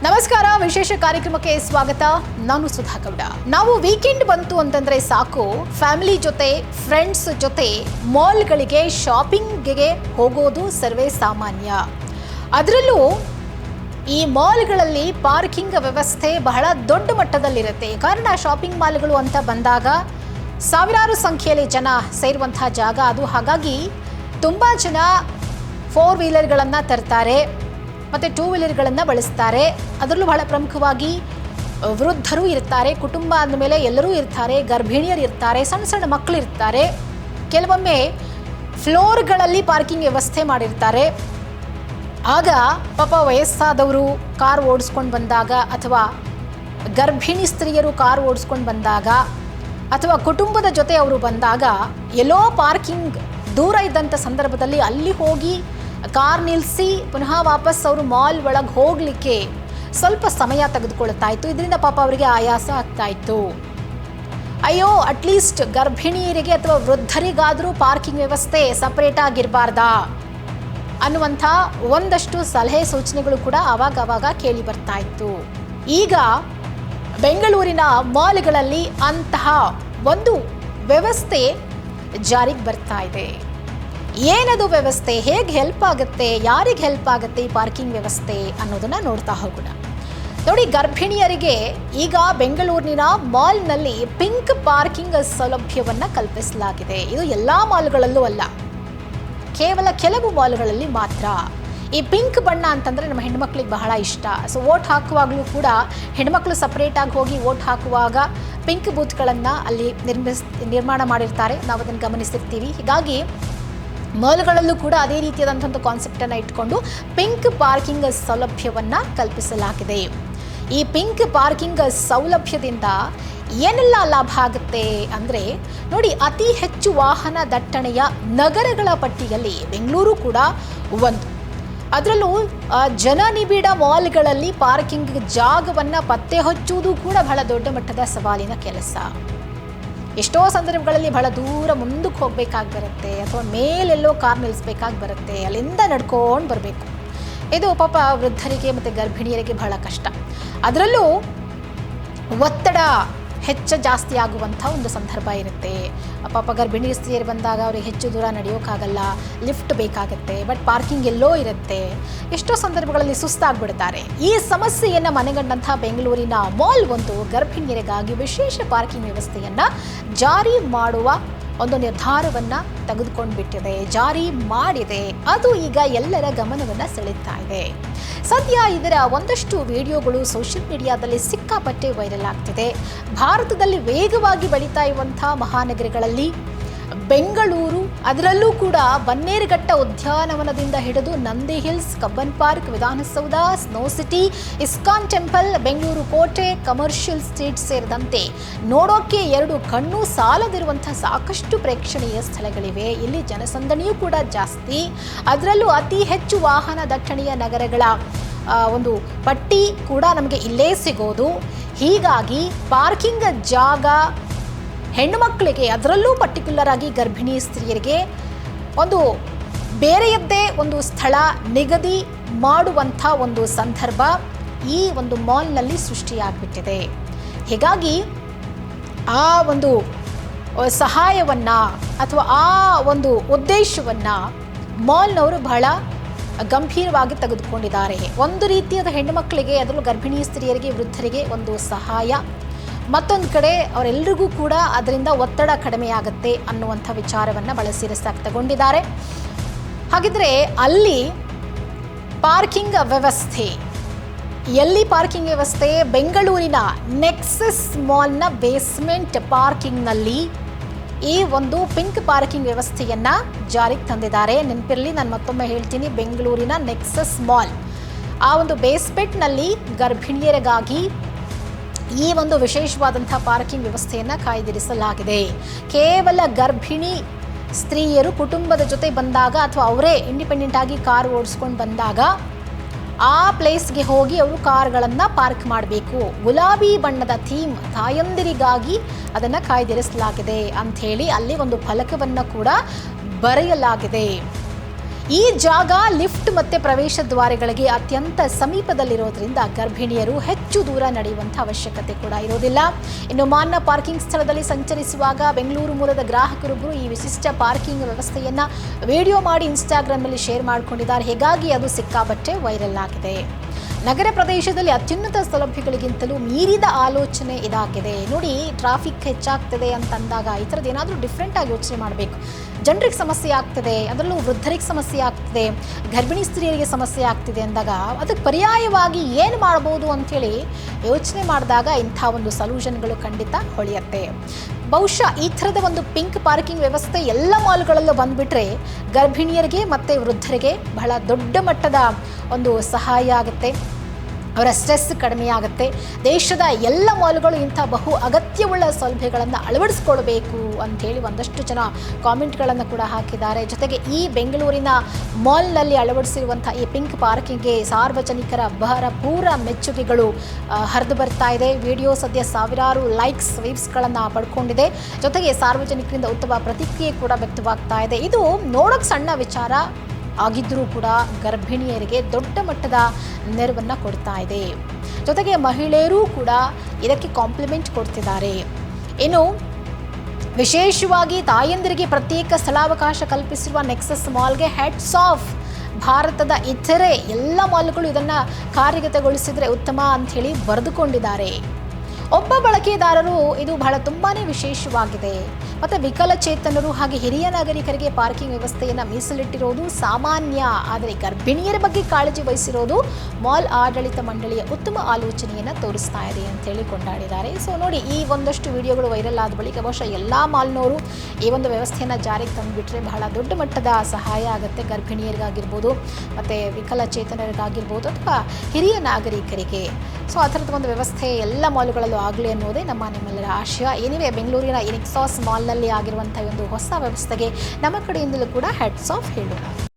ನಮಸ್ಕಾರ, ವಿಶೇಷ ಕಾರ್ಯಕ್ರಮಕ್ಕೆ ಸ್ವಾಗತ. ನಾನು ಸುಧಾ ಗೌಡ. ನಾವು ವೀಕೆಂಡ್ ಬಂತು ಅಂತಂದ್ರೆ ಸಾಕು, ಫ್ಯಾಮಿಲಿ ಜೊತೆ, ಫ್ರೆಂಡ್ಸ್ ಜೊತೆ ಮಾಲ್ಗಳಿಗೆ, ಶಾಪಿಂಗ್ಗೆ ಹೋಗೋದು ಸರ್ವೇ ಸಾಮಾನ್ಯ. ಅದರಲ್ಲೂ ಈ ಮಾಲ್ಗಳಲ್ಲಿ ಪಾರ್ಕಿಂಗ್ ವ್ಯವಸ್ಥೆ ಬಹಳ ದೊಡ್ಡ ಮಟ್ಟದಲ್ಲಿರುತ್ತೆ. ಕಾರಣ ಶಾಪಿಂಗ್ ಮಾಲ್ಗಳು ಅಂತ ಬಂದಾಗ ಸಾವಿರಾರು ಸಂಖ್ಯೆಯಲ್ಲಿ ಜನ ಸೇರುವಂತಹ ಜಾಗ ಅದು. ಹಾಗಾಗಿ ತುಂಬ ಜನ 4 ವೀಲರ್ಗಳನ್ನು ತರ್ತಾರೆ ಮತ್ತು 2 ವೀಲರ್ಗಳನ್ನು ಬಳಸ್ತಾರೆ. ಅದರಲ್ಲೂ ಬಹಳ ಪ್ರಮುಖವಾಗಿ ವೃದ್ಧರು ಇರ್ತಾರೆ, ಕುಟುಂಬ ಅಂದಮೇಲೆ ಎಲ್ಲರೂ ಇರ್ತಾರೆ, ಗರ್ಭಿಣಿಯರು ಇರ್ತಾರೆ, ಸಣ್ಣ ಸಣ್ಣ ಮಕ್ಕಳು ಇರ್ತಾರೆ. ಕೆಲವೊಮ್ಮೆ ಫ್ಲೋರ್ಗಳಲ್ಲಿ ಪಾರ್ಕಿಂಗ್ ವ್ಯವಸ್ಥೆ ಮಾಡಿರ್ತಾರೆ. ಆಗ ಪಾಪ ವಯಸ್ಸಾದವರು ಕಾರ್ ಓಡಿಸ್ಕೊಂಡು ಬಂದಾಗ, ಅಥವಾ ಗರ್ಭಿಣಿ ಸ್ತ್ರೀಯರು ಕಾರ್ ಓಡಿಸ್ಕೊಂಡು ಬಂದಾಗ, ಅಥವಾ ಕುಟುಂಬದ ಜೊತೆ ಅವರು ಬಂದಾಗ ಎಲ್ಲೋ ಪಾರ್ಕಿಂಗ್ ದೂರ ಇದ್ದಂಥ ಸಂದರ್ಭದಲ್ಲಿ ಅಲ್ಲಿ ಹೋಗಿ ಕಾರ್ ನಿಲ್ಲಿಸಿ ಪುನಃ ವಾಪಸ್ ಅವರು ಮಾಲ್ ಒಳಗೆ ಹೋಗಲಿಕ್ಕೆ ಸ್ವಲ್ಪ ಸಮಯ ತೆಗೆದುಕೊಳ್ತಾ ಇತ್ತು. ಇದರಿಂದ ಪಾಪ ಅವರಿಗೆ ಆಯಾಸ ಆಗ್ತಾ ಇತ್ತು. ಅಯ್ಯೋ, ಅಟ್ಲೀಸ್ಟ್ ಗರ್ಭಿಣಿಯರಿಗೆ ಅಥವಾ ವೃದ್ಧರಿಗಾದರೂ ಪಾರ್ಕಿಂಗ್ ವ್ಯವಸ್ಥೆ ಸಪ್ರೇಟ್ ಆಗಿರಬಾರ್ದಾ ಅನ್ನುವಂಥ ಒಂದಷ್ಟು ಸಲಹೆ ಸೂಚನೆಗಳು ಕೂಡ ಆವಾಗ ಕೇಳಿ ಬರ್ತಾ ಇತ್ತು. ಈಗ ಬೆಂಗಳೂರಿನ ಮಾಲ್ಗಳಲ್ಲಿ ಅಂತಹ ಒಂದು ವ್ಯವಸ್ಥೆ ಜಾರಿಗೆ ಬರ್ತಾ ಇದೆ. ಏನದು ವ್ಯವಸ್ಥೆ, ಹೇಗೆ ಹೆಲ್ಪ್ ಆಗುತ್ತೆ, ಯಾರಿಗೆ ಹೆಲ್ಪ್ ಆಗುತ್ತೆ ಈ ಪಾರ್ಕಿಂಗ್ ವ್ಯವಸ್ಥೆ ಅನ್ನೋದನ್ನು ನೋಡ್ತಾ ಹೋಗೋಣ. ನೋಡಿ, ಗರ್ಭಿಣಿಯರಿಗೆ ಈಗ ಬೆಂಗಳೂರಿನ ಮಾಲ್ನಲ್ಲಿ ಪಿಂಕ್ ಪಾರ್ಕಿಂಗ್ ಸೌಲಭ್ಯವನ್ನು ಕಲ್ಪಿಸಲಾಗಿದೆ. ಇದು ಎಲ್ಲ ಮಾಲ್ಗಳಲ್ಲೂ ಅಲ್ಲ, ಕೇವಲ ಕೆಲವು ಮಾಲ್ಗಳಲ್ಲಿ ಮಾತ್ರ. ಈ ಪಿಂಕ್ ಬಣ್ಣ ಅಂತಂದರೆ ನಮ್ಮ ಹೆಣ್ಮಕ್ಳಿಗೆ ಬಹಳ ಇಷ್ಟ. ಸೊ ವೋಟ್ ಹಾಕುವಾಗಲೂ ಕೂಡ ಹೆಣ್ಮಕ್ಳು ಸಪ್ರೇಟಾಗಿ ಹೋಗಿ ವೋಟ್ ಹಾಕುವಾಗ ಪಿಂಕ್ ಬೂತ್ಗಳನ್ನು ಅಲ್ಲಿ ನಿರ್ಮಾಣ ಮಾಡಿರ್ತಾರೆ. ನಾವು ಅದನ್ನು ಗಮನಿಸಿರ್ತೀವಿ. ಹೀಗಾಗಿ ಮಾಲ್ಗಳಲ್ಲೂ ಕೂಡ ಅದೇ ರೀತಿಯಾದಂಥ ಕಾನ್ಸೆಪ್ಟನ್ನು ಇಟ್ಕೊಂಡು ಪಿಂಕ್ ಪಾರ್ಕಿಂಗ್ ಸೌಲಭ್ಯವನ್ನು ಕಲ್ಪಿಸಲಾಗಿದೆ. ಈ ಪಿಂಕ್ ಪಾರ್ಕಿಂಗ್ ಸೌಲಭ್ಯದಿಂದ ಏನೆಲ್ಲ ಲಾಭ ಆಗುತ್ತೆ ಅಂದರೆ, ನೋಡಿ, ಅತಿ ಹೆಚ್ಚು ವಾಹನ ದಟ್ಟಣೆಯ ನಗರಗಳ ಪಟ್ಟಿಯಲ್ಲಿ ಬೆಂಗಳೂರು ಕೂಡ ಒಂದು. ಅದರಲ್ಲೂ ಜನನಿಬಿಡ ಮಾಲ್ಗಳಲ್ಲಿ ಪಾರ್ಕಿಂಗ್ ಜಾಗವನ್ನು ಪತ್ತೆ ಹಚ್ಚುವುದು ಕೂಡ ಬಹಳ ದೊಡ್ಡ ಮಟ್ಟದ ಸವಾಲಿನ ಕೆಲಸ. ಎಷ್ಟೋ ಸಂದರ್ಭಗಳಲ್ಲಿ ಬಹಳ ದೂರ ಮುಂದಕ್ಕೆ ಹೋಗಬೇಕಾಗಿ ಬರುತ್ತೆ, ಅಥವಾ ಮೇಲೆಲ್ಲೋ ಕಾರ್ ನಿಲ್ಲಿಸ್ಬೇಕಾಗಿ ಬರುತ್ತೆ, ಅಲ್ಲಿಂದ ನಡ್ಕೊಂಡು ಬರಬೇಕು. ಇದು ಪಾಪ ವೃದ್ಧರಿಗೆ ಮತ್ತು ಗರ್ಭಿಣಿಯರಿಗೆ ಬಹಳ ಕಷ್ಟ. ಅದರಲ್ಲೂ ಒತ್ತಡ ಜಾಸ್ತಿ ಆಗುವಂಥ ಒಂದು ಸಂದರ್ಭ ಇರುತ್ತೆ. ಪಾಪ ಗರ್ಭಿಣಿ ಸ್ತ್ರೀಯರು ಬಂದಾಗ ಅವ್ರಿಗೆ ಹೆಚ್ಚು ದೂರ ನಡೆಯೋಕ್ಕಾಗಲ್ಲ, ಲಿಫ್ಟ್ ಬೇಕಾಗುತ್ತೆ, ಬಟ್ ಪಾರ್ಕಿಂಗ್ ಎಲ್ಲೋ ಇರುತ್ತೆ. ಎಷ್ಟೋ ಸಂದರ್ಭಗಳಲ್ಲಿ ಸುಸ್ತಾಗ್ಬಿಡ್ತಾರೆ. ಈ ಸಮಸ್ಯೆಯನ್ನು ಮನೆಗಂಡಂಥ ಬೆಂಗಳೂರಿನ ಮಾಲ್ ಒಂದು ಗರ್ಭಿಣಿಯರಿಗಾಗಿ ವಿಶೇಷ ಪಾರ್ಕಿಂಗ್ ವ್ಯವಸ್ಥೆಯನ್ನು ಜಾರಿ ಮಾಡುವ ಒಂದು ನಿರ್ಧಾರವನ್ನು ತೆಗೆದುಕೊಂಡು ಬಿಟ್ಟಿದೆ, ಜಾರಿ ಮಾಡಿದೆ. ಅದು ಈಗ ಎಲ್ಲರ ಗಮನವನ್ನು ಸೆಳೀತಾ ಇದೆ. ಸದ್ಯ ಇದರ ಒಂದಷ್ಟು ವಿಡಿಯೋಗಳು ಸೋಷಿಯಲ್ ಮೀಡಿಯಾದಲ್ಲಿ ಸಿಕ್ಕಾಪಟ್ಟೆ ವೈರಲ್ ಆಗ್ತಿದೆ. ಭಾರತದಲ್ಲಿ ವೇಗವಾಗಿ ಬೆಳೀತಾ ಇರುವಂಥ ಮಹಾನಗರಗಳಲ್ಲಿ ಬೆಂಗಳೂರು, ಅದರಲ್ಲೂ ಕೂಡ ಬನ್ನೇರುಘಟ್ಟ ಉದ್ಯಾನವನದಿಂದ ಹಿಡಿದು Nandi hills, Cubbon park, Vidhana Soudha, snow city, ISKCON temple, Bengaluru ಕೋಟೆ, ಕಮರ್ಷಿಯಲ್ ಸ್ಟ್ರೀಟ್ ಸೇರಿದಂತೆ ನೋಡೋಕ್ಕೆ 2 ಕಣ್ಣು ಸಾಲದಿರುವಂಥ ಸಾಕಷ್ಟು ಪ್ರೇಕ್ಷಣೀಯ ಸ್ಥಳಗಳಿವೆ. ಇಲ್ಲಿ ಜನಸಂದಣಿಯೂ ಕೂಡ ಜಾಸ್ತಿ. ಅದರಲ್ಲೂ ಅತಿ ಹೆಚ್ಚು ವಾಹನ ದಟ್ಟಣೆಯ ನಗರಗಳ ಒಂದು ಪಟ್ಟಿ ಕೂಡ ನಮಗೆ ಇಲ್ಲೇ ಸಿಗೋದು. ಹೀಗಾಗಿ ಪಾರ್ಕಿಂಗ್ ಜಾಗ ಹೆಣ್ಣುಮಕ್ಕಳಿಗೆ, ಅದರಲ್ಲೂ ಪರ್ಟಿಕ್ಯುಲರ್ ಆಗಿ ಗರ್ಭಿಣಿ ಸ್ತ್ರೀಯರಿಗೆ ಒಂದು ಬೇರೆಯದ್ದೇ ಒಂದು ಸ್ಥಳ ನಿಗದಿ ಮಾಡುವಂಥ ಒಂದು ಸಂದರ್ಭ ಈ ಒಂದು ಮಾಲ್ನಲ್ಲಿ ಸೃಷ್ಟಿಯಾಗ್ಬಿಟ್ಟಿದೆ. ಹೀಗಾಗಿ ಆ ಒಂದು ಸಹಾಯವನ್ನು ಅಥವಾ ಆ ಒಂದು ಉದ್ದೇಶವನ್ನು ಮಾಲ್ನವರು ಬಹಳ ಗಂಭೀರವಾಗಿ ತೆಗೆದುಕೊಂಡಿದ್ದಾರೆ. ಒಂದು ರೀತಿಯಾದ ಹೆಣ್ಣುಮಕ್ಕಳಿಗೆ, ಅದರಲ್ಲೂ ಗರ್ಭಿಣಿ ಸ್ತ್ರೀಯರಿಗೆ, ವೃದ್ಧರಿಗೆ ಒಂದು ಸಹಾಯ. ಮತ್ತೊಂದು ಕಡೆ ಅವರೆಲ್ಲರಿಗೂ ಕೂಡ ಅದರಿಂದ ಒತ್ತಡ ಕಡಿಮೆಯಾಗುತ್ತೆ ಅನ್ನುವಂಥ ವಿಚಾರವನ್ನು ಬಹಳ ಸೀರಿಯಸ್ ಆಗಿ ತಗೊಂಡಿದ್ದಾರೆ. ಹಾಗಿದ್ರೆ ಅಲ್ಲಿ ಪಾರ್ಕಿಂಗ್ ವ್ಯವಸ್ಥೆ, ಎಲ್ಲಿ ಪಾರ್ಕಿಂಗ್ ವ್ಯವಸ್ಥೆ? ಬೆಂಗಳೂರಿನ ನೆಕ್ಸಸ್ ಮಾಲ್ನ ಬೇಸ್ಮೆಂಟ್ ಪಾರ್ಕಿಂಗ್ನಲ್ಲಿ ಈ ಒಂದು ಪಿಂಕ್ ಪಾರ್ಕಿಂಗ್ ವ್ಯವಸ್ಥೆಯನ್ನು ಜಾರಿಗೆ ತಂದಿದ್ದಾರೆ. ನೆನಪಿರಲಿ, ನಾನು ಮತ್ತೊಮ್ಮೆ ಹೇಳ್ತೀನಿ, ಬೆಂಗಳೂರಿನ ನೆಕ್ಸಸ್ ಮಾಲ್ ಆ ಒಂದು ಬೇಸ್ಮೆಂಟ್ನಲ್ಲಿ ಗರ್ಭಿಣಿಯರಿಗಾಗಿ ಈ ಒಂದು ವಿಶೇಷವಾದಂಥ ಪಾರ್ಕಿಂಗ್ ವ್ಯವಸ್ಥೆಯನ್ನು ಕಾಯ್ದಿರಿಸಲಾಗಿದೆ. ಕೇವಲ ಗರ್ಭಿಣಿ ಸ್ತ್ರೀಯರು ಕುಟುಂಬದ ಜೊತೆ ಬಂದಾಗ, ಅಥವಾ ಅವರೇ ಇಂಡಿಪೆಂಡೆಂಟ್ ಆಗಿ ಕಾರ್ ಓಡಿಸ್ಕೊಂಡು ಬಂದಾಗ ಆ ಪ್ಲೇಸ್ಗೆ ಹೋಗಿ ಅವರು ಕಾರ್ಗಳನ್ನು ಪಾರ್ಕ್ ಮಾಡಬೇಕು. ಗುಲಾಬಿ ಬಣ್ಣದ ಥೀಮ್ ತಾಯಂದಿರಿಗಾಗಿ ಅದನ್ನು ಕಾಯ್ದಿರಿಸಲಾಗಿದೆ ಅಂಥೇಳಿ ಅಲ್ಲಿ ಒಂದು ಫಲಕವನ್ನು ಕೂಡ ಬರೆಯಲಾಗಿದೆ. ಈ ಜಾಗ ಲಿಫ್ಟ್ ಮತ್ತೆ ಪ್ರವೇಶ ದ್ವಾರಗಳಿಗೆ ಅತ್ಯಂತ ಸಮೀಪದಲ್ಲಿರೋದ್ರಿಂದ ಗರ್ಭಿಣಿಯರು ಹೆಚ್ಚು ದೂರ ನಡೆಯುವಂಥ ಅವಶ್ಯಕತೆ ಕೂಡ ಇರೋದಿಲ್ಲ. ಇನ್ನು ಮಾನ್ನ ಪಾರ್ಕಿಂಗ್ ಸ್ಥಳದಲ್ಲಿ ಸಂಚರಿಸುವಾಗ ಬೆಂಗಳೂರು ಮೂಲದ ಗ್ರಾಹಕರೊಬ್ಬರು ಈ ವಿಶಿಷ್ಟ ಪಾರ್ಕಿಂಗ್ ವ್ಯವಸ್ಥೆಯನ್ನ ವಿಡಿಯೋ ಮಾಡಿ ಇನ್ಸ್ಟಾಗ್ರಾಮ್ನಲ್ಲಿ ಶೇರ್ ಮಾಡಿಕೊಂಡಿದ್ದಾರೆ. ಹೀಗಾಗಿ ಅದು ಸಿಕ್ಕಾಪಟ್ಟೆ ವೈರಲ್ ಆಗಿದೆ. ನಗರ ಪ್ರದೇಶದಲ್ಲಿ ಅತ್ಯುನ್ನತ ಸೌಲಭ್ಯಗಳಿಗಿಂತಲೂ ಮೀರಿದ ಆಲೋಚನೆ ಇದಾಗಿದೆ. ನೋಡಿ, ಟ್ರಾಫಿಕ್ ಹೆಚ್ಚಾಗ್ತದೆ ಅಂತಂದಾಗ ಈ ಥರದ್ದು ಏನಾದರೂ ಡಿಫ್ರೆಂಟಾಗಿ ಯೋಚನೆ ಮಾಡಬೇಕು. ಜನರಿಗೆ ಸಮಸ್ಯೆ ಆಗ್ತದೆ, ಅದರಲ್ಲೂ ವೃದ್ಧರಿಗೆ ಸಮಸ್ಯೆ ಆಗ್ತದೆ, ಗರ್ಭಿಣಿ ಸ್ತ್ರೀಯರಿಗೆ ಸಮಸ್ಯೆ ಆಗ್ತಿದೆ ಅಂದಾಗ ಅದಕ್ಕೆ ಪರ್ಯಾಯವಾಗಿ ಏನು ಮಾಡ್ಬೋದು ಅಂಥೇಳಿ ಯೋಚನೆ ಮಾಡಿದಾಗ ಇಂಥ ಒಂದು ಸೊಲ್ಯೂಷನ್ಗಳು ಖಂಡಿತ ಹೊಳೆಯುತ್ತೆ. ಬಹುಶಃ ಈ ಥರದ ಒಂದು ಪಿಂಕ್ ಪಾರ್ಕಿಂಗ್ ವ್ಯವಸ್ಥೆ ಎಲ್ಲ ಮಾಲ್ಗಳಲ್ಲೂ ಬಂದುಬಿಟ್ರೆ ಗರ್ಭಿಣಿಯರಿಗೆ ಮತ್ತು ವೃದ್ಧರಿಗೆ ಬಹಳ ದೊಡ್ಡ ಮಟ್ಟದ ಒಂದು ಸಹಾಯ ಆಗುತ್ತೆ. ಅವರ ಸ್ಟ್ರೆಸ್ ಕಡಿಮೆ ಆಗುತ್ತೆ. ದೇಶದ ಎಲ್ಲ ಮಾಲ್ಗಳು ಇಂಥ ಬಹು ಅಗತ್ಯವುಳ್ಳ ಸೌಲಭ್ಯಗಳನ್ನು ಅಳವಡಿಸ್ಕೊಳ್ಬೇಕು ಅಂಥೇಳಿ ಒಂದಷ್ಟು ಜನ ಕಾಮೆಂಟ್ಗಳನ್ನು ಕೂಡ ಹಾಕಿದ್ದಾರೆ. ಜೊತೆಗೆ ಈ ಬೆಂಗಳೂರಿನ ಮಾಲ್ನಲ್ಲಿ ಅಳವಡಿಸಿರುವಂಥ ಈ ಪಿಂಕ್ ಪಾರ್ಕಿಂಗ್ಗೆ ಸಾರ್ವಜನಿಕರ ಭರಪೂರ ಮೆಚ್ಚುಗೆಗಳು ಹರಿದು ಬರ್ತಾ ಇದೆ. ವಿಡಿಯೋ ಸದ್ಯ ಸಾವಿರಾರು ಲೈಕ್ಸ್ ವೀವ್ಸ್ಗಳನ್ನು ಪಡ್ಕೊಂಡಿದೆ. ಜೊತೆಗೆ ಸಾರ್ವಜನಿಕರಿಂದ ಉತ್ತಮ ಪ್ರತಿಕ್ರಿಯೆ ಕೂಡ ವ್ಯಕ್ತವಾಗ್ತಾ ಇದೆ. ಇದು ನೋಡೋಕ್ಕೆ ಸಣ್ಣ ವಿಚಾರ ಆಗಿದ್ದರೂ ಕೂಡ ಗರ್ಭಿಣಿಯರಿಗೆ ದೊಡ್ಡ ಮಟ್ಟದ ನೆರವನ್ನು ಕೊಡ್ತಾ ಇದೆ. ಜೊತೆಗೆ ಮಹಿಳೆಯರೂ ಕೂಡ ಇದಕ್ಕೆ ಕಾಂಪ್ಲಿಮೆಂಟ್ ಕೊಡ್ತಿದ್ದಾರೆ. ಇನ್ನು ವಿಶೇಷವಾಗಿ ತಾಯಂದಿರಿಗೆ ಪ್ರತ್ಯೇಕ ಸ್ಥಳಾವಕಾಶ ಕಲ್ಪಿಸಿರುವ ನೆಕ್ಸಸ್ ಮಾಲ್ಗೆ ಹೆಡ್ಸ್ ಆಫ್. ಭಾರತದ ಇತರೆ ಎಲ್ಲ ಮಾಲ್ಗಳು ಇದನ್ನು ಕಾರ್ಯಗತಗೊಳಿಸಿದರೆ ಉತ್ತಮ ಅಂಥೇಳಿ ಬರೆದುಕೊಂಡಿದ್ದಾರೆ. ಒಬ್ಬ ಬಳಕೆದಾರರು ಇದು ತುಂಬಾ ವಿಶೇಷವಾಗಿದೆ. ಮತ್ತು ವಿಕಲಚೇತನರು ಹಾಗೆ ಹಿರಿಯ ನಾಗರಿಕರಿಗೆ ಪಾರ್ಕಿಂಗ್ ವ್ಯವಸ್ಥೆಯನ್ನು ಮೀಸಲಿಟ್ಟಿರೋದು ಸಾಮಾನ್ಯ. ಆದರೆ ಗರ್ಭಿಣಿಯರ ಬಗ್ಗೆ ಕಾಳಜಿ ವಹಿಸಿರೋದು ಮಾಲ್ ಆಡಳಿತ ಮಂಡಳಿಯ ಉತ್ತಮ ಆಲೋಚನೆಯನ್ನು ತೋರಿಸ್ತಾ ಇದೆ ಅಂತೇಳಿ ಕೊಂಡಾಡಿದ್ದಾರೆ. ಸೊ ನೋಡಿ, ಈ ಒಂದಷ್ಟು ವಿಡಿಯೋಗಳು ವೈರಲ್ ಆದ ಬಳಿಕ ಬಹುಶಃ ಎಲ್ಲ ಮಾಲ್ನವರು ಈ ಒಂದು ವ್ಯವಸ್ಥೆಯನ್ನು ಜಾರಿಗೆ ತಂದುಬಿಟ್ರೆ ಬಹಳ ದೊಡ್ಡ ಮಟ್ಟದ ಸಹಾಯ ಆಗುತ್ತೆ. ಗರ್ಭಿಣಿಯರಿಗಾಗಿರ್ಬೋದು, ಮತ್ತು ವಿಕಲಚೇತನರಿಗಾಗಿರ್ಬೋದು, ಅಥವಾ ಹಿರಿಯ ನಾಗರಿಕರಿಗೆ. ಸೊ ಆ ಥರದ ಒಂದು ವ್ಯವಸ್ಥೆ ಎಲ್ಲ ಮಾಲ್ಗಳಲ್ಲೂ ಆಗಲಿ ಅನ್ನೋದೇ ನಿಮ್ಮೆಲ್ಲರ ಆಶಯ. ಏನಿವೆ, ಬೆಂಗಳೂರಿನ ನೆಕ್ಸಸ್ ಮಾಲ್ನಲ್ಲಿ ಆಗಿರುವಂಥ ಒಂದು ಹೊಸ ವ್ಯವಸ್ಥೆಗೆ ನಮ್ಮ ಕಡೆಯಿಂದಲೂ ಕೂಡ ಹೆಡ್ಸ್ ಆಫ್ ಹೇಳೋಣ.